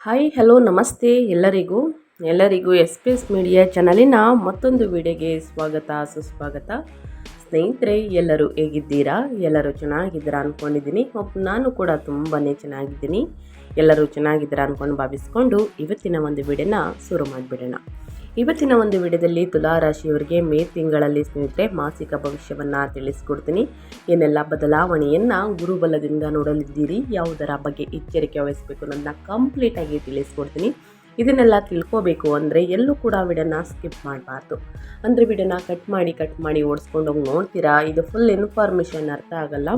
Hi hello ನಮಸ್ತೆ ಎಲ್ಲರಿಗೂ S P S media ಚಾನಲಿನ ಮತ್ತೊಂದು ವಿಡಿಯೋಗೆ ಸ್ವಾಗತ ಸುಸ್ವಾಗತ. ಸ್ನೇಹಿತರೆ, ಎಲ್ಲರೂ ಹೇಗಿದ್ದೀರಾ? ಎಲ್ಲರೂ ಚೆನ್ನಾಗಿದ್ದೀರಾ ಅಂದ್ಕೊಂಡಿದ್ದೀನಿ. ನಾನು ಕೂಡ ತುಂಬಾ ಚೆನ್ನಾಗಿದ್ದೀನಿ. ಎಲ್ಲರೂ ಚೆನ್ನಾಗಿದ್ದೀರಾ ಅಂದ್ಕೊಂಡು ಭಾವಿಸ್ಕೊಂಡು ಇವತ್ತಿನ ಒಂದು ವಿಡಿಯೋನ ಶುರು ಮಾಡಿಬಿಡೋಣ. ಇವತ್ತಿನ ಒಂದು ವಿಡಿಯೋದಲ್ಲಿ ತುಲಾ ರಾಶಿಯವರಿಗೆ ಮೇ ತಿಂಗಳಲ್ಲಿ ಸ್ನೇಹಿತರೆ ಮಾಸಿಕ ಭವಿಷ್ಯವನ್ನು ತಿಳಿಸ್ಕೊಡ್ತೀನಿ. ಏನೆಲ್ಲ ಬದಲಾವಣೆಯನ್ನು ಗುರುಬಲದಿಂದ ನೋಡಲಿದ್ದೀರಿ, ಯಾವುದರ ಬಗ್ಗೆ ಎಚ್ಚರಿಕೆ ವಹಿಸಬೇಕು ಅನ್ನೋದನ್ನ ಕಂಪ್ಲೀಟಾಗಿ ತಿಳಿಸ್ಕೊಡ್ತೀನಿ. ಇದನ್ನೆಲ್ಲ ತಿಳ್ಕೋಬೇಕು ಅಂದರೆ ಎಲ್ಲೂ ಕೂಡ ವಿಡಿಯೋನ ಸ್ಕಿಪ್ ಮಾಡಬಾರ್ದು. ಅಂದರೆ ವಿಡಿಯೋನ ಕಟ್ ಮಾಡಿ ಓಡಿಸ್ಕೊಂಡು ಹೋಗಿ ನೋಡ್ತೀರಾ, ಇದು ಫುಲ್ ಇನ್ಫಾರ್ಮೇಷನ್ ಅರ್ಥ ಆಗಲ್ಲ.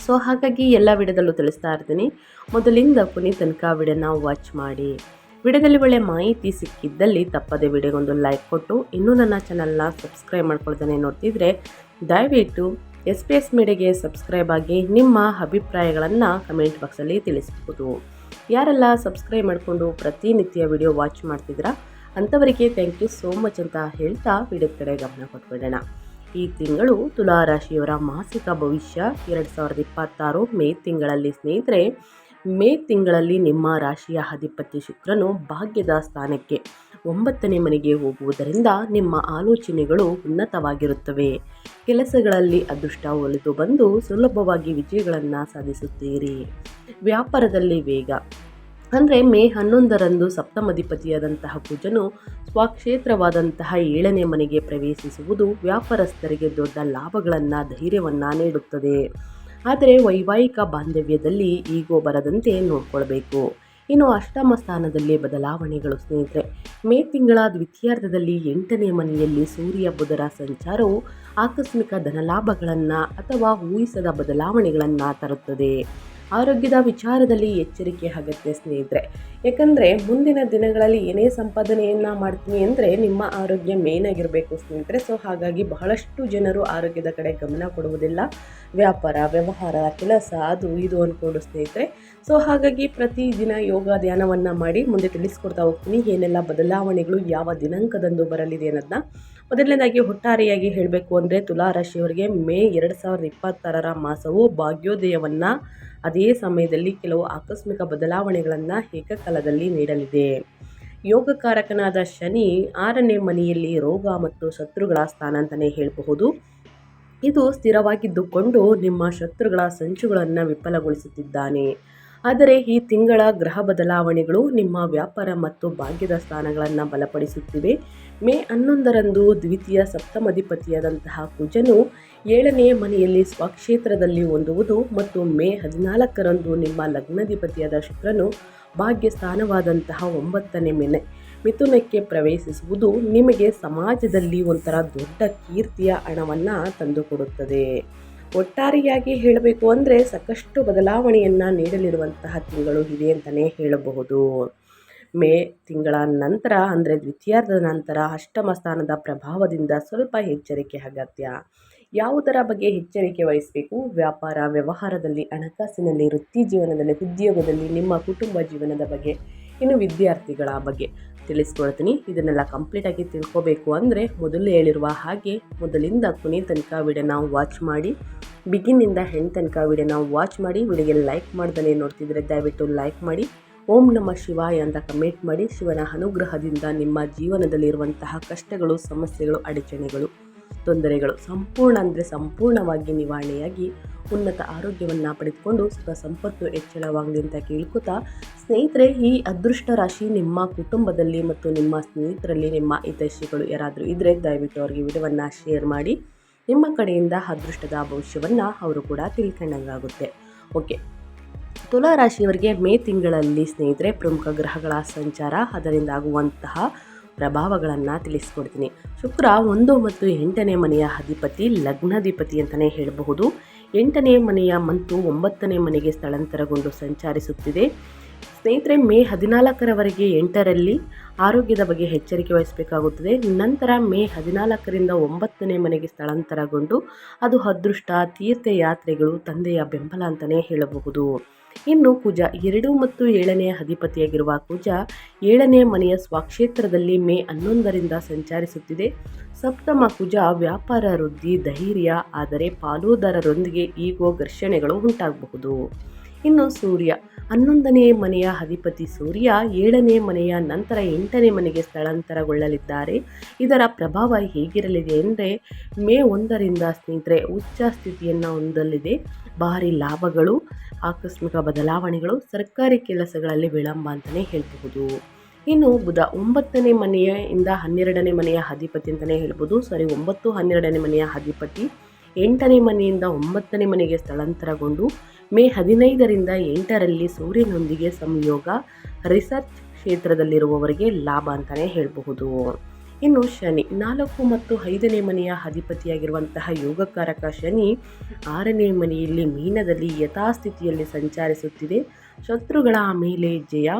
ಸೊ ಹಾಗಾಗಿ ಎಲ್ಲ ವಿಡಿಯೋದಲ್ಲೂ ತಿಳಿಸ್ತಾ ಇರ್ತೀನಿ. ಮೊದಲಿಂದ ಕೊನೆ ತನಕ ವಿಡಿಯೋನ ವಾಚ್ ಮಾಡಿ. ವಿಡಿಯೋದಲ್ಲಿ ಒಳ್ಳೆ ಮಾಹಿತಿ ಸಿಕ್ಕಿದ್ದಲ್ಲಿ ತಪ್ಪದೆ ವಿಡಿಯೋಗೊಂದು ಲೈಕ್ ಕೊಟ್ಟು, ಇನ್ನೂ ನನ್ನ ಚಾನಲ್ನ ಸಬ್ಸ್ಕ್ರೈಬ್ ಮಾಡ್ಕೊಳ್ತಾನೆ ನೋಡ್ತಿದ್ರೆ ದಯವಿಟ್ಟು ಎಸ್ ಪಿ ಎಸ್ ಮೀಡಿಯಾಗೆ ಸಬ್ಸ್ಕ್ರೈಬ್ ಆಗಿ ನಿಮ್ಮ ಅಭಿಪ್ರಾಯಗಳನ್ನು ಕಮೆಂಟ್ ಬಾಕ್ಸಲ್ಲಿ ತಿಳಿಸ್ಬೋದು. ಯಾರೆಲ್ಲ ಸಬ್ಸ್ಕ್ರೈಬ್ ಮಾಡಿಕೊಂಡು ಪ್ರತಿನಿತ್ಯ ವಿಡಿಯೋ ವಾಚ್ ಮಾಡ್ತಿದ್ದೀರಾ ಅಂಥವರಿಗೆ ಥ್ಯಾಂಕ್ ಯು ಸೋ ಮಚ್ ಅಂತ ಹೇಳ್ತಾ ವಿಡಿಯೋ ಕಡೆ ಗಮನ ಕೊಟ್ಬಿಡೋಣ. ಈ ತಿಂಗಳು ತುಲಾ ರಾಶಿಯವರ ಮಾಸಿಕ ಭವಿಷ್ಯ 2026 ಮೇ ತಿಂಗಳಲ್ಲಿ ಸ್ನೇಹಿತರೆ, ಮೇ ತಿಂಗಳಲ್ಲಿ ನಿಮ್ಮ ರಾಶಿಯ ಅಧಿಪತಿ ಶುಕ್ರನು ಭಾಗ್ಯದ ಸ್ಥಾನಕ್ಕೆ 9ನೇ ಮನೆಗೆ ಹೋಗುವುದರಿಂದ ನಿಮ್ಮ ಆಲೋಚನೆಗಳು ಉನ್ನತವಾಗಿರುತ್ತವೆ. ಕೆಲಸಗಳಲ್ಲಿ ಅದೃಷ್ಟ ಒಲಿದು ಬಂದು ಸುಲಭವಾಗಿ ವಿಜಯಗಳನ್ನು ಸಾಧಿಸುತ್ತೀರಿ. ವ್ಯಾಪಾರದಲ್ಲಿ ವೇಗ ಅಂದರೆ ಮೇ 11ರಂದು ಸಪ್ತಮಾಧಿಪತಿಯಾದಂತಹ ಕುಜನು ಸ್ವಕ್ಷೇತ್ರವಾದಂತಹ 7ನೇ ಮನೆಗೆ ಪ್ರವೇಶಿಸುವುದು ವ್ಯಾಪಾರಸ್ಥರಿಗೆ ದೊಡ್ಡ ಲಾಭಗಳನ್ನು ಧೈರ್ಯವನ್ನು ನೀಡುತ್ತದೆ. ಆದರೆ ವೈವಾಹಿಕ ಬಾಂಧವ್ಯದಲ್ಲಿ ಈಗೋ ಬರದಂತೆ ನೋಡಿಕೊಳ್ಬೇಕು. ಇನ್ನು ಅಷ್ಟಮ ಸ್ಥಾನದಲ್ಲಿ ಬದಲಾವಣೆಗಳು ಸ್ನೇಹಿತರೆ, ಮೇ ತಿಂಗಳ ದ್ವಿತೀಯಾರ್ಧದಲ್ಲಿ 8ನೇ ಮನೆಯಲ್ಲಿ ಸೂರ್ಯ ಬುಧರ ಸಂಚಾರವು ಆಕಸ್ಮಿಕ ಧನಲಾಭಗಳನ್ನು ಅಥವಾ ಊಹಿಸದ ಬದಲಾವಣೆಗಳನ್ನು ತರುತ್ತದೆ. ಆರೋಗ್ಯದ ವಿಚಾರದಲ್ಲಿ ಎಚ್ಚರಿಕೆ ಅಗತ್ಯ ಸ್ನೇಹಿತರೆ. ಯಾಕಂದರೆ ಮುಂದಿನ ದಿನಗಳಲ್ಲಿ ಏನೇ ಸಂಪಾದನೆಯನ್ನು ಮಾಡ್ತೀನಿ ಅಂದರೆ ನಿಮ್ಮ ಆರೋಗ್ಯ ಮೇನ್ ಆಗಿರಬೇಕು ಸ್ನೇಹಿತರೆ. ಸೊ ಹಾಗಾಗಿ ಬಹಳಷ್ಟು ಜನರು ಆರೋಗ್ಯದ ಕಡೆ ಗಮನ ಕೊಡುವುದಿಲ್ಲ. ವ್ಯಾಪಾರ, ವ್ಯವಹಾರ, ಕೆಲಸ ಅದು ಇದು ಅಂದ್ಕೊಂಡು ಸ್ನೇಹಿತರೆ. ಸೊ ಹಾಗಾಗಿ ಪ್ರತಿದಿನ ಯೋಗ ಧ್ಯಾನವನ್ನು ಮಾಡಿ ಮುಂದೆ ತಿಳಿಸ್ಕೊಡ್ತಾ ಹೋಗ್ತೀನಿ ಏನೆಲ್ಲ ಬದಲಾವಣೆಗಳು ಯಾವ ದಿನಾಂಕದಂದು ಬರಲಿದೆ ಅನ್ನೋದನ್ನ. ಮೊದಲನೇದಾಗಿ ಒಟ್ಟಾರೆಯಾಗಿ ಹೇಳಬೇಕು ಅಂದರೆ ತುಲಾ ರಾಶಿಯವರಿಗೆ ಮೇ 2026 ಮಾಸವು ಭಾಗ್ಯೋದಯವನ್ನು, ಅದೇ ಸಮಯದಲ್ಲಿ ಕೆಲವು ಆಕಸ್ಮಿಕ ಬದಲಾವಣೆಗಳನ್ನು ಏಕಕಾಲದಲ್ಲಿ ನೀಡಲಿದೆ. ಯೋಗಕಾರಕನಾದ ಶನಿ 6ನೇ ಮನೆಯಲ್ಲಿ ರೋಗ ಮತ್ತು ಶತ್ರುಗಳ ಸ್ಥಾನ ಅಂತಲೇ ಹೇಳಬಹುದು. ಇದು ಸ್ಥಿರವಾಗಿದ್ದುಕೊಂಡು ನಿಮ್ಮ ಶತ್ರುಗಳ ಸಂಚುಗಳನ್ನು ವಿಫಲಗೊಳಿಸುತ್ತಿದ್ದಾನೆ. ಆದರೆ ಈ ತಿಂಗಳ ಗ್ರಹ ಬದಲಾವಣೆಗಳು ನಿಮ್ಮ ವ್ಯಾಪಾರ ಮತ್ತು ಭಾಗ್ಯದ ಸ್ಥಾನಗಳನ್ನು ಬಲಪಡಿಸುತ್ತಿವೆ. ಮೇ 11ರಂದು ದ್ವಿತೀಯ ಸಪ್ತಮಾಧಿಪತಿಯಾದಂತಹ ಕುಜನು 7ನೇ ಮನೆಯಲ್ಲಿ ಸ್ವಕ್ಷೇತ್ರದಲ್ಲಿ ಹೊಂದುವುದು ಮತ್ತು ಮೇ 14ರಂದು ನಿಮ್ಮ ಲಗ್ನಾಧಿಪತಿಯಾದ ಶುಕ್ರನು ಭಾಗ್ಯ ಸ್ಥಾನವಾದಂತಹ 9ನೇ ಮನೆ ಮಿಥುನಕ್ಕೆ ಪ್ರವೇಶಿಸುವುದು ನಿಮಗೆ ಸಮಾಜದಲ್ಲಿ ಒಂಥರ ದೊಡ್ಡ ಕೀರ್ತಿಯ ಹಣವನ್ನು ತಂದುಕೊಡುತ್ತದೆ. ಒಟ್ಟಾರೆಯಾಗಿ ಹೇಳಬೇಕು ಅಂದರೆ ಸಾಕಷ್ಟು ಬದಲಾವಣೆಯನ್ನು ನೀಡಲಿರುವಂತಹ ತಿಂಗಳು ಇದೆ ಅಂತಲೇ ಹೇಳಬಹುದು. ಮೇ ತಿಂಗಳ ನಂತರ ಅಂದರೆ ದ್ವಿತೀಯಾರ್ಧದ ನಂತರ ಅಷ್ಟಮ ಸ್ಥಾನದ ಪ್ರಭಾವದಿಂದ ಸ್ವಲ್ಪ ಎಚ್ಚರಿಕೆ ಅಗತ್ಯ. ಯಾವುದರ ಬಗ್ಗೆ ಎಚ್ಚರಿಕೆ ವಹಿಸಬೇಕು? ವ್ಯಾಪಾರ, ವ್ಯವಹಾರದಲ್ಲಿ, ಹಣಕಾಸಿನಲ್ಲಿ, ವೃತ್ತಿ ಜೀವನದಲ್ಲಿ, ಉದ್ಯೋಗದಲ್ಲಿ, ನಿಮ್ಮ ಕುಟುಂಬ ಜೀವನದ ಬಗ್ಗೆ, ಇನ್ನು ವಿದ್ಯಾರ್ಥಿಗಳ ಬಗ್ಗೆ ತಿಳಿಸ್ಕೊಡ್ತೀನಿ. ಇದನ್ನೆಲ್ಲ ಕಂಪ್ಲೀಟಾಗಿ ತಿಳ್ಕೋಬೇಕು ಅಂದರೆ ಮೊದಲು ಹೇಳಿರುವ ಹಾಗೆ ಮೊದಲಿಂದ ಕೊನೆ ತನಕ ವಿಡಿಯೋನ ವಾಚ್ ಮಾಡಿ, ಬಿಗಿನಿಂದ ಹೆಣ್ಣು ತನಕ ವಿಡಿಯೋನ ವಾಚ್ ಮಾಡಿ. ವಿಡಿಯೋಗೆ ಲೈಕ್ ಮಾಡ್ದೇ ನೋಡ್ತಿದ್ರೆ ದಯವಿಟ್ಟು ಲೈಕ್ ಮಾಡಿ. ಓಂ ನಮಃ ಶಿವಾಯ ಅಂತ ಕಮೆಂಟ್ ಮಾಡಿ. ಶಿವನ ಅನುಗ್ರಹದಿಂದ ನಿಮ್ಮ ಜೀವನದಲ್ಲಿರುವಂತಹ ಕಷ್ಟಗಳು, ಸಮಸ್ಯೆಗಳು, ಅಡಚಣೆಗಳು, ತೊಂದರೆಗಳು ಸಂಪೂರ್ಣವಾಗಿ ನಿವಾರಣೆಯಾಗಿ ಉನ್ನತ ಆರೋಗ್ಯವನ್ನು ಪಡೆದುಕೊಂಡು ಸುಖ ಸಂಪತ್ತು ಹೆಚ್ಚಳವಾಗಲಿ ಅಂತ ಕೇಳ್ಕೊತಾ ಸ್ನೇಹಿತರೆ, ಈ ಅದೃಷ್ಟ ರಾಶಿ ನಿಮ್ಮ ಕುಟುಂಬದಲ್ಲಿ ಮತ್ತು ನಿಮ್ಮ ಸ್ನೇಹಿತರಲ್ಲಿ ನಿಮ್ಮ ಹಿತೈಷಿಗಳು ಯಾರಾದರೂ ಇದ್ದರೆ ದಯವಿಟ್ಟು ಅವರಿಗೆ ವಿಡಿಯೋವನ್ನು ಶೇರ್ ಮಾಡಿ. ನಿಮ್ಮ ಕಡೆಯಿಂದ ಅದೃಷ್ಟದ ಭವಿಷ್ಯವನ್ನು ಅವರು ಕೂಡ ತಿಳ್ಕೊಂಡಂಗಾಗುತ್ತೆ. ಓಕೆ, ತುಲಾ ರಾಶಿಯವರಿಗೆ ಮೇ ತಿಂಗಳಲ್ಲಿ ಸ್ನೇಹಿತರೆ ಪ್ರಮುಖ ಗ್ರಹಗಳ ಸಂಚಾರ, ಅದರಿಂದ ಆಗುವಂತಹ ಪ್ರಭಾವಗಳನ್ನು ತಿಳಿಸ್ಕೊಡ್ತೀನಿ. ಶುಕ್ರ 1 ಮತ್ತು 8ನೇ ಮನೆಯ ಅಧಿಪತಿ, ಲಗ್ನಾಧಿಪತಿ ಅಂತಲೇ ಹೇಳಬಹುದು. 8ನೇ ಮನೆಯ ಮತ್ತು 9ನೇ ಮನೆಗೆ ಸ್ಥಳಾಂತರಗೊಂಡು ಸಂಚರಿಸುತ್ತಿದೆ ಸ್ನೇಹಿತರೆ. ಮೇ 14ರವರೆಗೆ 8ರಲ್ಲಿ ಆರೋಗ್ಯದ ಬಗ್ಗೆ ಎಚ್ಚರಿಕೆ ವಹಿಸಬೇಕಾಗುತ್ತದೆ. ನಂತರ ಮೇ 14ರಿಂದ 9ನೇ ಮನೆಗೆ ಸ್ಥಳಾಂತರಗೊಂಡು ಅದು ಅದೃಷ್ಟ, ತೀರ್ಥಯಾತ್ರೆಗಳು, ತಂದೆಯ ಬೆಂಬಲ ಅಂತಲೇ ಹೇಳಬಹುದು. ಇನ್ನು ಕುಜ 2 ಮತ್ತು 7ನೇ ಅಧಿಪತಿಯಾಗಿರುವ ಕುಜ 7ನೇ ಮನೆಯ ಸ್ವಕ್ಷೇತ್ರದಲ್ಲಿ ಮೇ 11ರಿಂದ ಸಂಚರಿಸುತ್ತಿದೆ. ಸಪ್ತಮ ಕುಜ ವ್ಯಾಪಾರ ವೃದ್ಧಿ, ಧೈರ್ಯ, ಆದರೆ ಪಾಲುದಾರರೊಂದಿಗೆ ಈಗೋ ಘರ್ಷಣೆಗಳು ಉಂಟಾಗಬಹುದು. ಇನ್ನು ಸೂರ್ಯ 11ನೇ ಮನೆಯ ಅಧಿಪತಿ ಸೂರ್ಯ 7ನೇ ಮನೆಯ ನಂತರ 8ನೇ ಮನೆಗೆ ಸ್ಥಳಾಂತರಗೊಳ್ಳಲಿದ್ದಾರೆ. ಇದರ ಪ್ರಭಾವ ಹೇಗಿರಲಿದೆ ಅಂದರೆ ಮೇ 1ರಿಂದ ಸ್ನೇಹಿತರೆ ಉಚ್ಚ ಸ್ಥಿತಿಯನ್ನು ಹೊಂದಲಿದೆ. ಭಾರಿ ಲಾಭಗಳು, ಆಕಸ್ಮಿಕ ಬದಲಾವಣೆಗಳು, ಸರ್ಕಾರಿ ಕೆಲಸಗಳಲ್ಲಿ ವಿಳಂಬ ಅಂತಲೇ ಹೇಳಬಹುದು. ಇನ್ನು ಬುಧ 9ನೇ ಮನೆಯಿಂದ 12ನೇ ಮನೆಯ ಅಧಿಪತಿ ಅಂತಲೇ ಹೇಳ್ಬೋದು. 9, 12ನೇ ಮನೆಯ ಅಧಿಪತಿ 8ನೇ ಮನೆಯಿಂದ 9ನೇ ಮನೆಗೆ ಸ್ಥಳಾಂತರಗೊಂಡು ಮೇ 15ರಿಂದ 8ರಲ್ಲಿ ಸೂರ್ಯನೊಂದಿಗೆ ಸಂಯೋಗ. ರಿಸರ್ಚ್ ಕ್ಷೇತ್ರದಲ್ಲಿರುವವರಿಗೆ ಲಾಭ ಅಂತಲೇ ಹೇಳಬಹುದು. ಇನ್ನು ಶನಿ 4 ಮತ್ತು 5ನೇ ಮನೆಯ ಅಧಿಪತಿಯಾಗಿರುವಂತಹ ಯೋಗಕಾರಕ ಶನಿ 6ನೇ ಮನೆಯಲ್ಲಿ ಮೀನದಲ್ಲಿ ಯಥಾಸ್ಥಿತಿಯಲ್ಲಿ ಸಂಚರಿಸುತ್ತಿದೆ. ಶತ್ರುಗಳ ಮೇಲೆ ಜಯ,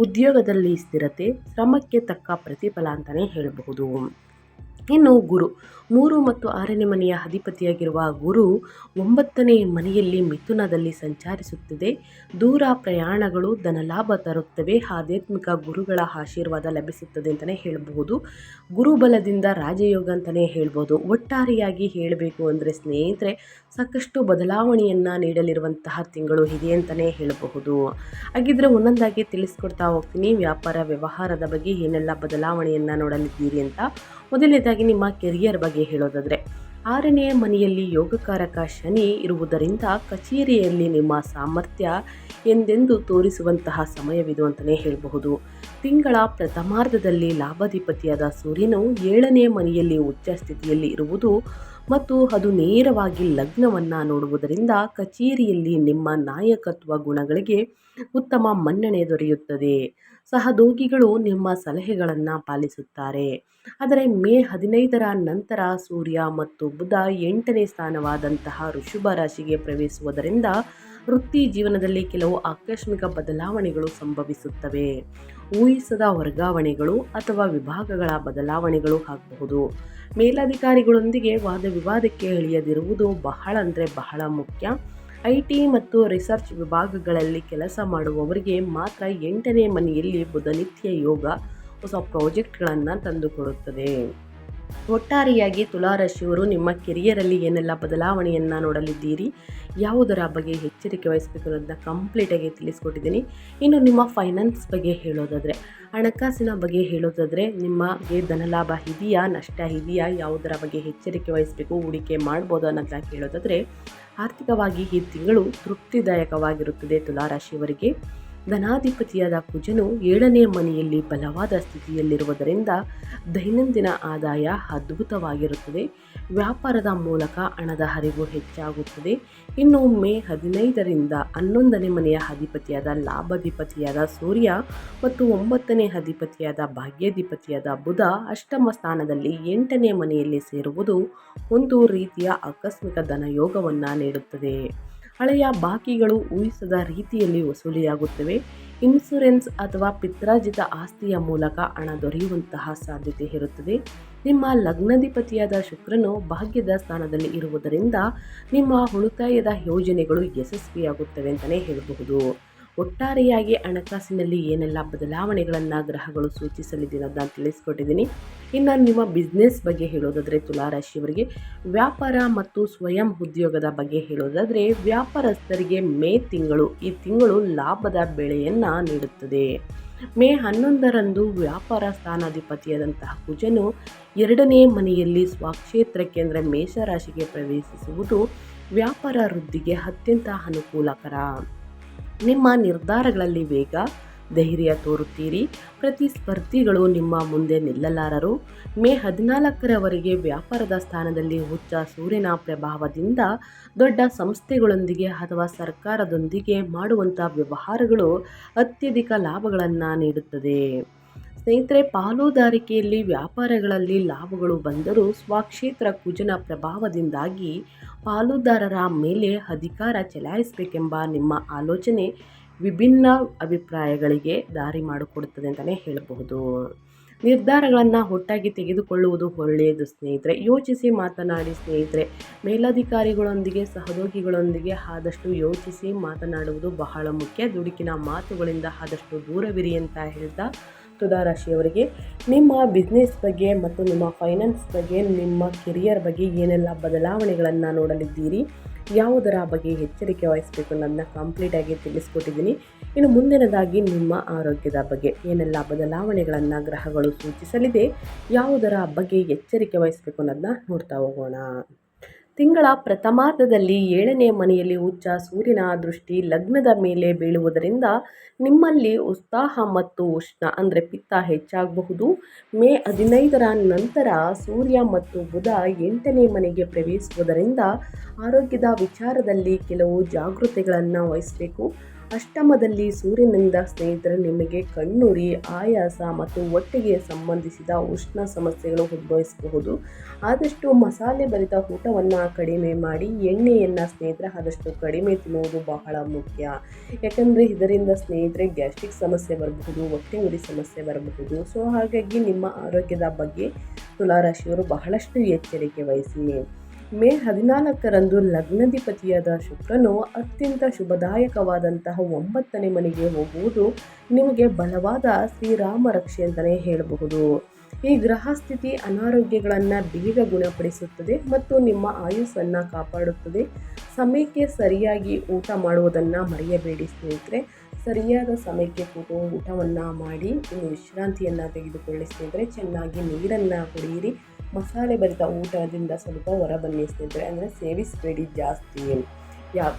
ಉದ್ಯೋಗದಲ್ಲಿ ಸ್ಥಿರತೆ, ಶ್ರಮಕ್ಕೆ ತಕ್ಕ ಪ್ರತಿಫಲ ಅಂತಲೇ ಹೇಳಬಹುದು. ಇನ್ನು ಗುರು 3 ಮತ್ತು 6ನೇ ಮನೆಯ ಅಧಿಪತಿಯಾಗಿರುವ ಗುರು 9ನೇ ಮನೆಯಲ್ಲಿ ಮಿಥುನದಲ್ಲಿ ಸಂಚರಿಸುತ್ತಿದೆ. ದೂರ ಪ್ರಯಾಣಗಳು ಧನಲಾಭ ತರುತ್ತವೆ. ಆಧ್ಯಾತ್ಮಿಕ ಗುರುಗಳ ಆಶೀರ್ವಾದ ಲಭಿಸುತ್ತದೆ ಅಂತಲೇ ಹೇಳಬಹುದು. ಗುರುಬಲದಿಂದ ರಾಜಯೋಗ ಅಂತಲೇ ಹೇಳ್ಬೋದು. ಒಟ್ಟಾರೆಯಾಗಿ ಹೇಳಬೇಕು ಅಂದರೆ ಸ್ನೇಹಿತರೆ ಸಾಕಷ್ಟು ಬದಲಾವಣೆಯನ್ನು ನೀಡಲಿರುವಂತಹ ತಿಂಗಳು ಇದೆ ಅಂತಲೇ ಹೇಳಬಹುದು. ಹಾಗಿದ್ರೆ ಒಂದೊಂದಾಗಿ ತಿಳಿಸ್ಕೊಡ್ತಾ ಹೋಗ್ತೀನಿ. ವ್ಯಾಪಾರ ವ್ಯವಹಾರದ ಬಗ್ಗೆ ಏನೆಲ್ಲ ಬದಲಾವಣೆಯನ್ನು ನೋಡಲಿದ್ದೀರಿ ಅಂತ. ಮೊದಲನೇದಾಗಿ ನಿಮ್ಮ ಕೆರಿಯರ್ ಬಗ್ಗೆ ಹೇಳೋದಾದರೆ 6ನೇ ಮನೆಯಲ್ಲಿ ಯೋಗಕಾರಕ ಶನಿ ಇರುವುದರಿಂದ ಕಚೇರಿಯಲ್ಲಿ ನಿಮ್ಮ ಸಾಮರ್ಥ್ಯ ಎಂದೆಂದು ತೋರಿಸುವಂತಹ ಸಮಯವಿದು ಅಂತಲೇ ಹೇಳಬಹುದು. ತಿಂಗಳ ಪ್ರಥಮಾರ್ಧದಲ್ಲಿ ಲಾಭಾಧಿಪತಿಯಾದ ಸೂರ್ಯನು 7ನೇ ಮನೆಯಲ್ಲಿ ಉಚ್ಚ ಸ್ಥಿತಿಯಲ್ಲಿ ಇರುವುದು ಮತ್ತು ಅದು ನೇರವಾಗಿ ಲಗ್ನವನ್ನು ನೋಡುವುದರಿಂದ ಕಚೇರಿಯಲ್ಲಿ ನಿಮ್ಮ ನಾಯಕತ್ವ ಗುಣಗಳಿಗೆ ಉತ್ತಮ ಮನ್ನಣೆ ದೊರೆಯುತ್ತದೆ. ಸಹೋದ್ಯೋಗಿಗಳು ನಿಮ್ಮ ಸಲಹೆಗಳನ್ನು ಪಾಲಿಸುತ್ತಾರೆ. ಆದರೆ ಮೇ 15ರ ನಂತರ ಸೂರ್ಯ ಮತ್ತು ಬುಧ 8ನೇ ಸ್ಥಾನವಾದಂತಹ ವೃಷಭ ರಾಶಿಗೆ ಪ್ರವೇಶಿಸುವುದರಿಂದ ವೃತ್ತಿ ಜೀವನದಲ್ಲಿ ಕೆಲವು ಆಕಸ್ಮಿಕ ಬದಲಾವಣೆಗಳು ಸಂಭವಿಸುತ್ತವೆ. ಊಹಿಸದ ವರ್ಗಾವಣೆಗಳು ಅಥವಾ ವಿಭಾಗಗಳ ಬದಲಾವಣೆಗಳು ಆಗಬಹುದು. ಮೇಲಧಿಕಾರಿಗಳೊಂದಿಗೆ ವಾದ ವಿವಾದಕ್ಕೆ ಇಳಿಯದಿರುವುದು ಬಹಳ ಮುಖ್ಯ. IT ಮತ್ತು ರಿಸರ್ಚ್ ವಿಭಾಗಗಳಲ್ಲಿ ಕೆಲಸ ಮಾಡುವವರಿಗೆ ಮಾತ್ರ 8ನೇ ಮನೆಯಲ್ಲಿ ಬುಧನಿತ್ಯ ಯೋಗ ಹೊಸ ಪ್ರಾಜೆಕ್ಟ್ಗಳನ್ನು ತಂದುಕೊಡುತ್ತದೆ. ಒಟ್ಟಾರೆಯಾಗಿ ತುಲಾರಾಶಿಯವರು ನಿಮ್ಮ ಕೆರಿಯರಲ್ಲಿ ಏನೆಲ್ಲ ಬದಲಾವಣೆಯನ್ನು ನೋಡಲಿದ್ದೀರಿ, ಯಾವುದರ ಬಗ್ಗೆ ಎಚ್ಚರಿಕೆ ವಹಿಸಬೇಕು ಅನ್ನೋದನ್ನ ಕಂಪ್ಲೀಟಾಗಿ ತಿಳಿಸ್ಕೊಟ್ಟಿದ್ದೀನಿ. ಇನ್ನು ನಿಮ್ಮ ಫೈನಾನ್ಸ್ ಬಗ್ಗೆ ಹೇಳೋದಾದರೆ, ಹಣಕಾಸಿನ ಬಗ್ಗೆ ಹೇಳೋದಾದರೆ ನಿಮಗೆ ಧನಲಾಭ ಇದೆಯಾ, ನಷ್ಟ ಇದೆಯಾ, ಯಾವುದರ ಬಗ್ಗೆ ಎಚ್ಚರಿಕೆ ವಹಿಸಬೇಕು, ಹೂಡಿಕೆ ಮಾಡ್ಬೋದು ಅನ್ನೋದನ್ನ ಹೇಳೋದಾದರೆ ಆರ್ಥಿಕವಾಗಿ ಈ ತಿಂಗಳು ತೃಪ್ತಿದಾಯಕವಾಗಿರುತ್ತದೆ. ತುಲಾರಾಶಿಯವರಿಗೆ ಧನಾಧಿಪತಿಯಾದ ಕುಜನು 7ನೇ ಮನೆಯಲ್ಲಿ ಬಲವಾದ ಸ್ಥಿತಿಯಲ್ಲಿರುವುದರಿಂದ ದೈನಂದಿನ ಆದಾಯ ಅದ್ಭುತವಾಗಿರುತ್ತದೆ. ವ್ಯಾಪಾರದ ಮೂಲಕ ಹಣದ ಹರಿವು ಹೆಚ್ಚಾಗುತ್ತದೆ. ಇನ್ನು ಮೇ 15ರಿಂದ 11ನೇ ಮನೆಯ ಅಧಿಪತಿಯಾದ ಲಾಭಾಧಿಪತಿಯಾದ ಸೂರ್ಯ ಮತ್ತು 9ನೇ ಅಧಿಪತಿಯಾದ ಭಾಗ್ಯಾಧಿಪತಿಯಾದ ಬುಧ ಅಷ್ಟಮ ಸ್ಥಾನದಲ್ಲಿ 8ನೇ ಮನೆಯಲ್ಲಿ ಸೇರುವುದು ಒಂದು ರೀತಿಯ ಆಕಸ್ಮಿಕ ಧನಯೋಗವನ್ನು ನೀಡುತ್ತದೆ. ಹಳೆಯ ಬಾಕಿಗಳು ಊಹಿಸದ ರೀತಿಯಲ್ಲಿ ವಸೂಲಿಯಾಗುತ್ತವೆ. ಇನ್ಶೂರೆನ್ಸ್ ಅಥವಾ ಪಿತ್ರಾರ್ಜಿತ ಆಸ್ತಿಯ ಮೂಲಕ ಹಣ ದೊರೆಯುವಂತಹ ಸಾಧ್ಯತೆ ಇರುತ್ತದೆ. ನಿಮ್ಮ ಲಗ್ನಾಧಿಪತಿಯಾದ ಶುಕ್ರನು ಭಾಗ್ಯದ ಸ್ಥಾನದಲ್ಲಿ ಇರುವುದರಿಂದ ನಿಮ್ಮ ಉಳಿತಾಯದ ಯೋಜನೆಗಳು ಯಶಸ್ವಿಯಾಗುತ್ತವೆ ಅಂತಲೇ ಹೇಳಬಹುದು. ಒಟ್ಟಾರೆಯಾಗಿ ಹಣಕಾಸಿನಲ್ಲಿ ಏನೆಲ್ಲ ಬದಲಾವಣೆಗಳನ್ನು ಗ್ರಹಗಳು ಸೂಚಿಸಲಿದೆ ಅನ್ನೋದನ್ನು ತಿಳಿಸ್ಕೊಟ್ಟಿದ್ದೀನಿ. ಇನ್ನು ನಿಮ್ಮ ಬಿಸ್ನೆಸ್ ಬಗ್ಗೆ ಹೇಳೋದಾದರೆ ತುಲಾರಾಶಿಯವರಿಗೆ ವ್ಯಾಪಾರ ಮತ್ತು ಸ್ವಯಂ ಉದ್ಯೋಗದ ಬಗ್ಗೆ ಹೇಳೋದಾದರೆ ವ್ಯಾಪಾರಸ್ಥರಿಗೆ ಈ ತಿಂಗಳು ಲಾಭದ ಬೆಳೆಯನ್ನು ನೀಡುತ್ತದೆ. ಮೇ 11ರಂದು ವ್ಯಾಪಾರ ಸ್ಥಾನಾಧಿಪತಿಯಾದಂತಹ ಕುಜನು 2ನೇ ಮನೆಯಲ್ಲಿ ಸ್ವಕ್ಷೇತ್ರಕ್ಕೆ ಅಂದರೆ ಮೇಷರಾಶಿಗೆ ಪ್ರವೇಶಿಸುವುದು ವ್ಯಾಪಾರ ವೃದ್ಧಿಗೆ ಅತ್ಯಂತ ಅನುಕೂಲಕರ. ನಿಮ್ಮ ನಿರ್ಧಾರಗಳಲ್ಲಿ ವೇಗ, ಧೈರ್ಯ ತೋರುತ್ತೀರಿ. ಪ್ರತಿಸ್ಪರ್ಧಿಗಳು ನಿಮ್ಮ ಮುಂದೆ ನಿಲ್ಲಲಾರರು. ಮೇ 14ರವರೆಗೆ ವ್ಯಾಪಾರದ ಸ್ಥಾನದಲ್ಲಿ ಉಚ್ಚ ಸೂರ್ಯನ ಪ್ರಭಾವದಿಂದ ದೊಡ್ಡ ಸಂಸ್ಥೆಗಳೊಂದಿಗೆ ಅಥವಾ ಸರ್ಕಾರದೊಂದಿಗೆ ಮಾಡುವಂಥ ವ್ಯವಹಾರಗಳು ಅತ್ಯಧಿಕ ಲಾಭಗಳನ್ನು ನೀಡುತ್ತದೆ. ಸ್ನೇಹಿತರೆ, ಪಾಲುದಾರಿಕೆಯಲ್ಲಿ ವ್ಯಾಪಾರಗಳಲ್ಲಿ ಲಾಭಗಳು ಬಂದರೂ ಸ್ವಕ್ಷೇತ್ರ ಕುಜನ ಪ್ರಭಾವದಿಂದಾಗಿ ಪಾಲುದಾರರ ಮೇಲೆ ಅಧಿಕಾರ ಚಲಾಯಿಸಬೇಕೆಂಬ ನಿಮ್ಮ ಆಲೋಚನೆ ವಿಭಿನ್ನ ಅಭಿಪ್ರಾಯಗಳಿಗೆ ದಾರಿ ಮಾಡಿಕೊಡುತ್ತದೆ ಅಂತಲೇ ಹೇಳಬಹುದು. ನಿರ್ಧಾರಗಳನ್ನು ಒಟ್ಟಾಗಿ ತೆಗೆದುಕೊಳ್ಳುವುದು ಒಳ್ಳೆಯದು ಸ್ನೇಹಿತರೆ. ಯೋಚಿಸಿ ಮಾತನಾಡಿ ಸ್ನೇಹಿತರೆ. ಮೇಲಧಿಕಾರಿಗಳೊಂದಿಗೆ ಸಹೋದ್ಯೋಗಿಗಳೊಂದಿಗೆ ಆದಷ್ಟು ಯೋಚಿಸಿ ಮಾತನಾಡುವುದು ಬಹಳ ಮುಖ್ಯ. ದುಡುಕಿನ ಮಾತುಗಳಿಂದ ಆದಷ್ಟು ದೂರವಿರಿ ಅಂತ ಹೇಳ್ತಾ ತುಲಾ ರಾಶಿಯವರಿಗೆ ನಿಮ್ಮ ಬಿಸ್ನೆಸ್ ಬಗ್ಗೆ ಮತ್ತು ನಿಮ್ಮ ಫೈನಾನ್ಸ್ ಬಗ್ಗೆ, ನಿಮ್ಮ ಕೆರಿಯರ್ ಬಗ್ಗೆ ಏನೆಲ್ಲ ಬದಲಾವಣೆಗಳನ್ನು ನೋಡಲಿದ್ದೀರಿ, ಯಾವುದರ ಬಗ್ಗೆ ಎಚ್ಚರಿಕೆ ವಹಿಸಬೇಕು ಅನ್ನೋದನ್ನ ಕಂಪ್ಲೀಟಾಗಿ ತಿಳಿಸ್ಕೊಟ್ಟಿದ್ದೀನಿ. ಇನ್ನು ಮುಂದಿನದಾಗಿ ನಿಮ್ಮ ಆರೋಗ್ಯದ ಬಗ್ಗೆ ಏನೆಲ್ಲ ಬದಲಾವಣೆಗಳನ್ನು ಗ್ರಹಗಳು ಸೂಚಿಸಲಿದೆ, ಯಾವುದರ ಬಗ್ಗೆ ಎಚ್ಚರಿಕೆ ವಹಿಸಬೇಕು ಅನ್ನೋದನ್ನ ನೋಡ್ತಾ ಹೋಗೋಣ. ತಿಂಗಳ ಪ್ರಥಮಾರ್ಧದಲ್ಲಿ 7ನೇ ಮನೆಯಲ್ಲಿ ಉಚ್ಚ ಸೂರ್ಯನ ದೃಷ್ಟಿ ಲಗ್ನದ ಮೇಲೆ ಬೀಳುವುದರಿಂದ ನಿಮ್ಮಲ್ಲಿ ಉತ್ಸಾಹ ಮತ್ತು ಉಷ್ಣ ಅಂದರೆ ಪಿತ್ತ ಹೆಚ್ಚಾಗಬಹುದು. ಮೇ 15ರ ನಂತರ ಸೂರ್ಯ ಮತ್ತು ಬುಧ 8ನೇ ಮನೆಗೆ ಪ್ರವೇಶಿಸುವುದರಿಂದ ಆರೋಗ್ಯದ ವಿಚಾರದಲ್ಲಿ ಕೆಲವು ಜಾಗೃತೆಗಳನ್ನು ವಹಿಸಬೇಕು. ಅಷ್ಟಮದಲ್ಲಿ ಸೂರ್ಯನಿಂದ ಸ್ನೇಹಿತರೆ ನಿಮಗೆ ಕಣ್ಣುರಿ, ಆಯಾಸ ಮತ್ತು ಹೊಟ್ಟೆಗೆ ಸಂಬಂಧಿಸಿದ ಉಷ್ಣ ಸಮಸ್ಯೆಗಳು ಉದ್ಭವಿಸಬಹುದು. ಆದಷ್ಟು ಮಸಾಲೆ ಭರಿತ ಊಟವನ್ನು ಕಡಿಮೆ ಮಾಡಿ, ಎಣ್ಣೆಯನ್ನು ಸ್ನೇಹಿತರೆ ಆದಷ್ಟು ಕಡಿಮೆ ತಿನ್ನುವುದು ಬಹಳ ಮುಖ್ಯ. ಯಾಕಂದರೆ ಇದರಿಂದ ಸ್ನೇಹಿತರೆ ಗ್ಯಾಸ್ಟ್ರಿಕ್ ಸಮಸ್ಯೆ ಬರಬಹುದು, ಹೊಟ್ಟೆ ಉರಿ ಸಮಸ್ಯೆ ಬರಬಹುದು. ಸೊ ಹಾಗಾಗಿ ನಿಮ್ಮ ಆರೋಗ್ಯದ ಬಗ್ಗೆ ತುಲಾರಾಶಿಯವರು ಬಹಳಷ್ಟು ಎಚ್ಚರಿಕೆ ವಹಿಸಿ. ಮೇ 14ರಂದು ಲಗ್ನಾಧಿಪತಿಯಾದ ಶುಕ್ರನು ಅತ್ಯಂತ ಶುಭದಾಯಕವಾದಂತಹ 9ನೇ ಮನೆಗೆ ಹೋಗುವುದು ನಿಮಗೆ ಬಲವಾದ ಶ್ರೀರಾಮ ರಕ್ಷೆ ಅಂತಲೇ ಹೇಳಬಹುದು. ಈ ಗ್ರಹ ಸ್ಥಿತಿ ಅನಾರೋಗ್ಯಗಳನ್ನು ಬೇಗ ಗುಣಪಡಿಸುತ್ತದೆ ಮತ್ತು ನಿಮ್ಮ ಆಯುಸ್ಸನ್ನು ಕಾಪಾಡುತ್ತದೆ. ಸಮಯಕ್ಕೆ ಸರಿಯಾಗಿ ಊಟ ಮಾಡುವುದನ್ನು ಮರೆಯಬೇಡಿ ಸ್ನೇಹಿತರೆ. ಸರಿಯಾದ ಸಮಯಕ್ಕೆ ಕೂತು ಊಟವನ್ನು ಮಾಡಿ, ಇನ್ನು ವಿಶ್ರಾಂತಿಯನ್ನು ತೆಗೆದುಕೊಳ್ಳಿ ಸ್ನೇಹಿತರೆ. ಚೆನ್ನಾಗಿ ನೀರನ್ನು ಕುಡಿಯಿರಿ. ಮಸಾಲೆ ಭರಿತ ಊಟದಿಂದ ಸ್ವಲ್ಪ ಹೊರಬನ್ನಿ ಸ್ನೇಹಿತರೆ, ಅಂದರೆ ಸೇವಿಸಬೇಡಿ ಜಾಸ್ತಿ.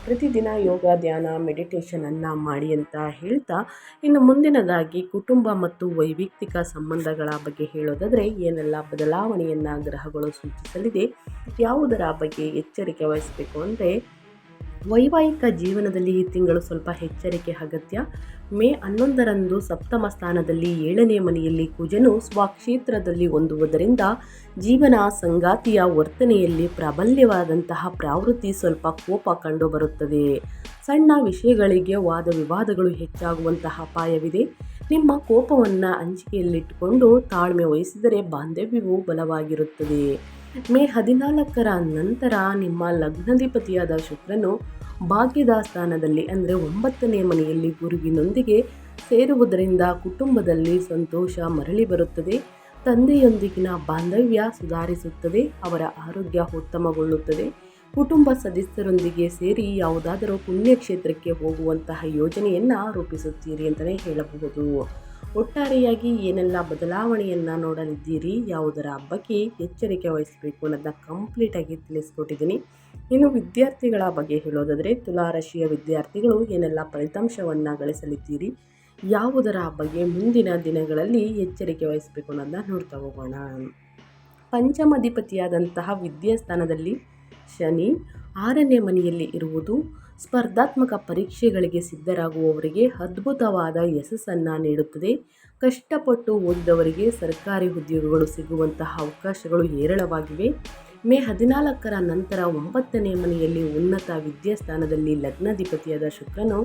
ಪ್ರತಿದಿನ ಯೋಗ, ಧ್ಯಾನ, ಮೆಡಿಟೇಷನನ್ನು ಮಾಡಿ ಅಂತ ಹೇಳ್ತಾ, ಇನ್ನು ಮುಂದಿನದಾಗಿ ಕುಟುಂಬ ಮತ್ತು ವೈಯಕ್ತಿಕ ಸಂಬಂಧಗಳ ಬಗ್ಗೆ ಹೇಳೋದಾದರೆ ಏನೆಲ್ಲ ಬದಲಾವಣೆಯನ್ನು ಗ್ರಹಗಳು ಸೂಚಿಸಲಿದೆ, ಯಾವುದರ ಬಗ್ಗೆ ಎಚ್ಚರಿಕೆ ವಹಿಸಬೇಕು ಅಂದರೆ, ವೈವಾಹಿಕ ಜೀವನದಲ್ಲಿ ಈ ತಿಂಗಳು ಸ್ವಲ್ಪ ಎಚ್ಚರಿಕೆ ಅಗತ್ಯ. ಮೇ 11ರಂದು ಸಪ್ತಮ ಸ್ಥಾನದಲ್ಲಿ 7ನೇ ಮನೆಯಲ್ಲಿ ಕುಜನು ಸ್ವಕ್ಷೇತ್ರದಲ್ಲಿ ಹೊಂದುವುದರಿಂದ ಜೀವನ ಸಂಗಾತಿಯ ವರ್ತನೆಯಲ್ಲಿ ಪ್ರಾಬಲ್ಯವಾದಂತಹ ಪ್ರವೃತ್ತಿ, ಸ್ವಲ್ಪ ಕೋಪ ಕಂಡುಬರುತ್ತದೆ. ಸಣ್ಣ ವಿಷಯಗಳಿಗೆ ವಾದ ವಿವಾದಗಳು ಹೆಚ್ಚಾಗುವಂತಹ ಅಪಾಯವಿದೆ. ನಿಮ್ಮ ಕೋಪವನ್ನು ಹಂಚಿಕೆಯಲ್ಲಿಟ್ಟುಕೊಂಡು ತಾಳ್ಮೆ ವಹಿಸಿದರೆ ಬಾಂಧವ್ಯವು ಬಲವಾಗಿರುತ್ತದೆ. ಮೇ 14ರ ನಂತರ ನಿಮ್ಮ ಲಗ್ನಾಧಿಪತಿಯಾದ ಶುಕ್ರನು ಭಾಗ್ಯದ ಸ್ಥಾನದಲ್ಲಿ ಅಂದರೆ 9ನೇ ಮನೆಯಲ್ಲಿ ಗುರುವಿನೊಂದಿಗೆ ಸೇರುವುದರಿಂದ ಕುಟುಂಬದಲ್ಲಿ ಸಂತೋಷ ಮರಳಿ ಬರುತ್ತದೆ. ತಂದೆಯೊಂದಿಗಿನ ಬಾಂಧವ್ಯ ಸುಧಾರಿಸುತ್ತದೆ, ಅವರ ಆರೋಗ್ಯ ಉತ್ತಮಗೊಳ್ಳುತ್ತದೆ. ಕುಟುಂಬ ಸದಸ್ಯರೊಂದಿಗೆ ಸೇರಿ ಯಾವುದಾದರೂ ಪುಣ್ಯಕ್ಷೇತ್ರಕ್ಕೆ ಹೋಗುವಂತಹ ಯೋಜನೆಯನ್ನು ರೂಪಿಸುತ್ತೀರಿ ಅಂತಲೇ ಹೇಳಬಹುದು. ಒಟ್ಟಾರೆಯಾಗಿ ಏನೆಲ್ಲ ಬದಲಾವಣೆಯನ್ನು ನೋಡಲಿದ್ದೀರಿ, ಯಾವುದರ ಬಗ್ಗೆ ಎಚ್ಚರಿಕೆ ವಹಿಸಬೇಕು ಅನ್ನೋದನ್ನ ಕಂಪ್ಲೀಟಾಗಿ ತಿಳಿಸ್ಕೊಟ್ಟಿದ್ದೀನಿ. ಇನ್ನು ವಿದ್ಯಾರ್ಥಿಗಳ ಬಗ್ಗೆ ಹೇಳೋದಾದರೆ ತುಲಾರಾಶಿಯ ವಿದ್ಯಾರ್ಥಿಗಳು ಏನೆಲ್ಲ ಫಲಿತಾಂಶವನ್ನು ಗಳಿಸಲಿದ್ದೀರಿ, ಯಾವುದರ ಬಗ್ಗೆ ಮುಂದಿನ ದಿನಗಳಲ್ಲಿ ಎಚ್ಚರಿಕೆ ವಹಿಸಬೇಕು ಅನ್ನೋದನ್ನ ನೋಡ್ತಾ ಹೋಗೋಣ. ಪಂಚಮಾಧಿಪತಿಯಾದಂತಹ ವಿದ್ಯಾಸ್ಥಾನದಲ್ಲಿ ಶನಿ 6ನೇ ಮನೆಯಲ್ಲಿ ಇರುವುದು ಸ್ಪರ್ಧಾತ್ಮಕ ಪರೀಕ್ಷೆಗಳಿಗೆ ಸಿದ್ಧರಾಗುವವರಿಗೆ ಅದ್ಭುತವಾದ ಯಶಸ್ಸನ್ನು ನೀಡುತ್ತದೆ. ಕಷ್ಟಪಟ್ಟು ಓದಿದವರಿಗೆ ಸರ್ಕಾರಿ ಉದ್ಯೋಗಗಳು ಸಿಗುವಂತಹ ಅವಕಾಶಗಳು ಹೇರಳವಾಗಿವೆ. ಮೇ 14ರ ನಂತರ 9ನೇ ಮನೆಯಲ್ಲಿ ಉನ್ನತ ವಿದ್ಯಾಸ್ಥಾನದಲ್ಲಿ ಲಗ್ನಾಧಿಪತಿಯಾದ ಶುಕ್ರನು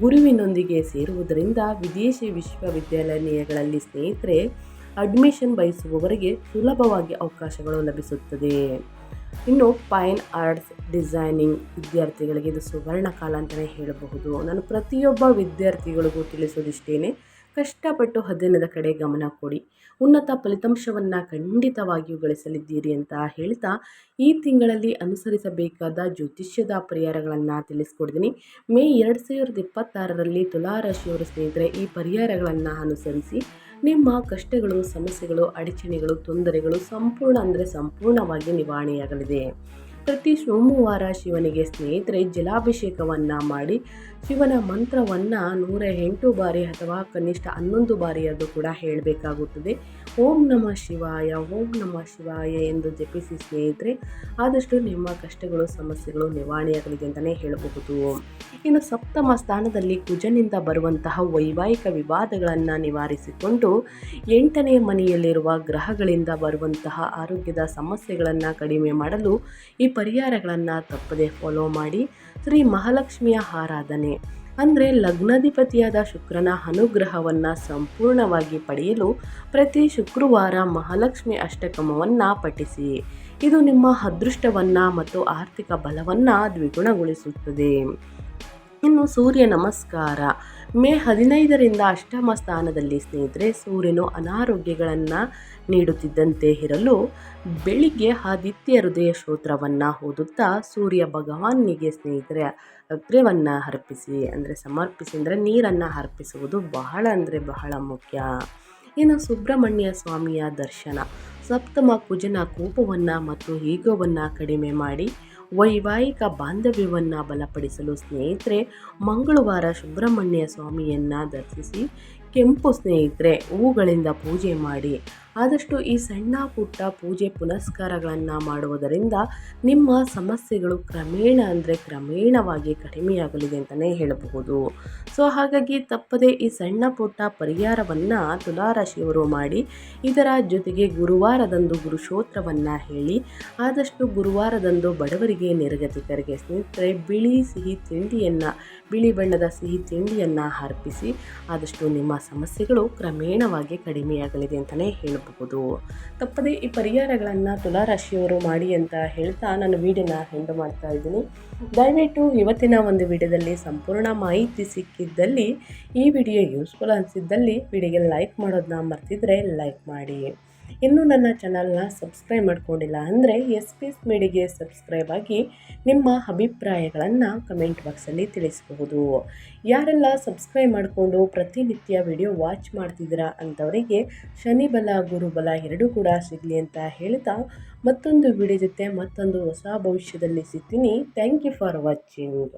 ಗುರುವಿನೊಂದಿಗೆ ಸೇರುವುದರಿಂದ ವಿದೇಶಿ ವಿಶ್ವವಿದ್ಯಾಲಯಗಳಲ್ಲಿ ಸ್ನೇಹಿತರೆ ಅಡ್ಮಿಷನ್ ಬಯಸುವವರಿಗೆ ಸುಲಭವಾಗಿ ಅವಕಾಶಗಳು ಲಭಿಸುತ್ತದೆ. ಇನ್ನು ಫೈನ್ ಆರ್ಟ್ಸ್, ಡಿಸೈನಿಂಗ್ ವಿದ್ಯಾರ್ಥಿಗಳಿಗೆ ಇದು ಸುವರ್ಣ ಕಾಲ ಅಂತಲೇ ಹೇಳಬಹುದು. ನಾನು ಪ್ರತಿಯೊಬ್ಬ ವಿದ್ಯಾರ್ಥಿಗಳಿಗೂ ತಿಳಿಸೋದಿಷ್ಟೇ, ಕಷ್ಟಪಟ್ಟು ಅಧ್ಯಯನದ ಕಡೆ ಗಮನ ಕೊಡಿ, ಉನ್ನತ ಫಲಿತಾಂಶವನ್ನು ಖಂಡಿತವಾಗಿಯೂ ಗಳಿಸಲಿದ್ದೀರಿ ಅಂತ ಹೇಳ್ತಾ, ಈ ತಿಂಗಳಲ್ಲಿ ಅನುಸರಿಸಬೇಕಾದ ಜ್ಯೋತಿಷ್ಯದ ಪರಿಹಾರಗಳನ್ನು ತಿಳಿಸ್ಕೊಡ್ತೀನಿ. ಮೇ 2026ರಲ್ಲಿ ತುಲಾರಾಶಿಯವರ ಸ್ನೇಹಿತರೆ ಈ ಪರಿಹಾರಗಳನ್ನು ಅನುಸರಿಸಿ ನಿಮ್ಮ ಕಷ್ಟಗಳು, ಸಮಸ್ಯೆಗಳು, ಅಡಚಣೆಗಳು, ತೊಂದರೆಗಳು ಸಂಪೂರ್ಣವಾಗಿ ನಿವಾರಣೆಯಾಗಲಿದೆ. ಪ್ರತಿ ಸೋಮವಾರ ಶಿವನಿಗೆ ಸ್ನೇಹಿತರೆ ಜಲಾಭಿಷೇಕವನ್ನು ಮಾಡಿ ಶಿವನ ಮಂತ್ರವನ್ನು 108 ಬಾರಿ ಅಥವಾ ಕನಿಷ್ಠ 11 ಬಾರಿಯಾದರೂ ಕೂಡ ಹೇಳಬೇಕಾಗುತ್ತದೆ. ಓಂ ನಮಃ ಶಿವಾಯ, ಓಂ ನಮಃ ಶಿವಾಯ ಎಂದು ಜಪಿಸಿ ಸ್ನೇಹಿತರೆ ಆದಷ್ಟು ನಿಮ್ಮ ಕಷ್ಟಗಳು, ಸಮಸ್ಯೆಗಳು ನಿವಾರಣೆಯಾಗಲಿದೆ ಅಂತಲೇ ಹೇಳಬಹುದು. ಇನ್ನು ಸಪ್ತಮ ಸ್ಥಾನದಲ್ಲಿ ಕುಜನಿಂದ ಬರುವಂತಹ ವೈವಾಹಿಕ ವಿವಾದಗಳನ್ನು ನಿವಾರಿಸಿಕೊಂಡು 8ನೇ ಮನೆಯಲ್ಲಿರುವ ಗ್ರಹಗಳಿಂದ ಬರುವಂತಹ ಆರೋಗ್ಯದ ಸಮಸ್ಯೆಗಳನ್ನು ಕಡಿಮೆ ಮಾಡಲು ಈ ಪರಿಹಾರಗಳನ್ನು ತಪ್ಪದೆ ಫಾಲೋ ಮಾಡಿ. ಶ್ರೀ ಮಹಾಲಕ್ಷ್ಮಿಯ ಆರಾಧನೆ ಅಂದರೆ ಲಗ್ನಾಧಿಪತಿಯಾದ ಶುಕ್ರನ ಅನುಗ್ರಹವನ್ನು ಸಂಪೂರ್ಣವಾಗಿ ಪಡೆಯಲು ಪ್ರತಿ ಶುಕ್ರವಾರ ಮಹಾಲಕ್ಷ್ಮಿ ಅಷ್ಟಕಮವನ್ನು ಪಠಿಸಿ. ಇದು ನಿಮ್ಮ ಅದೃಷ್ಟವನ್ನು ಮತ್ತು ಆರ್ಥಿಕ ಬಲವನ್ನು ದ್ವಿಗುಣಗೊಳಿಸುತ್ತದೆ. ಇನ್ನು ಸೂರ್ಯ ನಮಸ್ಕಾರ ಮೇ 15ರಿಂದ ಅಷ್ಟಮ ಸ್ಥಾನದಲ್ಲಿ ಸ್ನೇಹಿತರೆ ಸೂರ್ಯನು ಅನಾರೋಗ್ಯಗಳನ್ನು ನೀಡುತ್ತಿದ್ದಂತೆ ಇರಲು ಬೆಳಿಗ್ಗೆ ಆದಿತ್ಯ ಹೃದಯ ಸ್ತೋತ್ರವನ್ನು ಓದುತ್ತಾ ಸೂರ್ಯ ಭಗವಾನಿಗೆ ಸ್ನೇಹಿತರೆ ಅರ್ಘ್ಯವನ್ನು ಅರ್ಪಿಸಿ ಸಮರ್ಪಿಸಿ ನೀರನ್ನು ಅರ್ಪಿಸುವುದು ಬಹಳ ಬಹಳ ಮುಖ್ಯ. ಇನ್ನು ಸುಬ್ರಹ್ಮಣ್ಯ ಸ್ವಾಮಿಯ ದರ್ಶನ ಸಪ್ತಮ ಕುಜನ ಕೋಪವನ್ನು ಮತ್ತು ಈಗೋವನ್ನು ಕಡಿಮೆ ಮಾಡಿ ವೈವಾಹಿಕ ಬಾಂಧವ್ಯವನ್ನು ಬಲಪಡಿಸಲು ಸ್ನೇಹಿತರೆ ಮಂಗಳವಾರ ಸುಬ್ರಹ್ಮಣ್ಯ ಸ್ವಾಮಿಯನ್ನು ದರ್ಶಿಸಿ ಕೆಂಪು ಸ್ನೇಹಿತರೆ ಹೂಗಳಿಂದ ಪೂಜೆ ಮಾಡಿ ಆದಷ್ಟು ಈ ಸಣ್ಣ ಪುಟ್ಟ ಪೂಜೆ ಪುನಸ್ಕಾರಗಳನ್ನು ಮಾಡುವುದರಿಂದ ನಿಮ್ಮ ಸಮಸ್ಯೆಗಳು ಕ್ರಮೇಣವಾಗಿ ಕಡಿಮೆಯಾಗಲಿದೆ ಅಂತಲೇ ಹೇಳಬಹುದು. ಸೊ ಹಾಗಾಗಿ ತಪ್ಪದೆ ಈ ಸಣ್ಣ ಪುಟ್ಟ ಪರಿಹಾರವನ್ನು ತುಲಾರಾಶಿಯವರು ಮಾಡಿ ಇದರ ಜೊತೆಗೆ ಗುರುವಾರದಂದು ಗುರುಶೋತ್ರವನ್ನು ಹೇಳಿ ಆದಷ್ಟು ಗುರುವಾರದಂದು ಬಡವರಿಗೆ ನಿರ್ಗತಿಕರಿಗೆ ಸ್ನೇಹಿತರೆ ಬಿಳಿ ಬಣ್ಣದ ಸಿಹಿ ತಿಂಡಿಯನ್ನು ಅರ್ಪಿಸಿ ಆದಷ್ಟು ನಿಮ್ಮ ಸಮಸ್ಯೆಗಳು ಕ್ರಮೇಣವಾಗಿ ಕಡಿಮೆಯಾಗಲಿದೆ ಅಂತಲೇ ಹೇಳಬಹುದು. ತಪ್ಪದೆ ಈ ಪರಿಹಾರಗಳನ್ನು ತುಲಾರಾಶಿಯವರು ಮಾಡಿ ಅಂತ ಹೇಳ್ತಾ ನಾನು ವಿಡಿಯೋನ ಎಂಡ್ ಮಾಡ್ತಾ ಇದ್ದೀನಿ. ದಯವಿಟ್ಟು ಇವತ್ತಿನ ಒಂದು ವಿಡಿಯೋದಲ್ಲಿ ಸಂಪೂರ್ಣ ಮಾಹಿತಿ ಸಿಕ್ಕಿದ್ದಲ್ಲಿ ಈ ವಿಡಿಯೋ ಯೂಸ್ಫುಲ್ ಅನಿಸಿದ್ದಲ್ಲಿ ವಿಡಿಯೋಗೆ ಲೈಕ್ ಮಾಡೋದನ್ನ ಮರ್ತಿದ್ರೆ ಲೈಕ್ ಮಾಡಿ. ಇನ್ನೂ ನನ್ನ ಚಾನಲ್ನ ಸಬ್ಸ್ಕ್ರೈಬ್ ಮಾಡ್ಕೊಂಡಿಲ್ಲ ಅಂದರೆ SPS ಮೀಡಿಯಾಗೆ ಸಬ್ಸ್ಕ್ರೈಬ್ ಆಗಿ ನಿಮ್ಮ ಅಭಿಪ್ರಾಯಗಳನ್ನು ಕಮೆಂಟ್ ಬಾಕ್ಸಲ್ಲಿ ತಿಳಿಸಬಹುದು. ಯಾರೆಲ್ಲ ಸಬ್ಸ್ಕ್ರೈಬ್ ಮಾಡಿಕೊಂಡು ಪ್ರತಿನಿತ್ಯ ವಿಡಿಯೋ ವಾಚ್ ಮಾಡ್ತಿದ್ದೀರಾ ಅಂಥವರಿಗೆ ಶನಿ ಬಲ ಗುರುಬಲ ಎರಡೂ ಕೂಡ ಸಿಗಲಿ ಅಂತ ಹೇಳ್ತಾ ಮತ್ತೊಂದು ವಿಡಿಯೋ ಜೊತೆ ಮತ್ತೊಂದು ಹೊಸ ಭವಿಷ್ಯದಲ್ಲಿ ಸಿಗ್ತೀನಿ. Thank you for watching.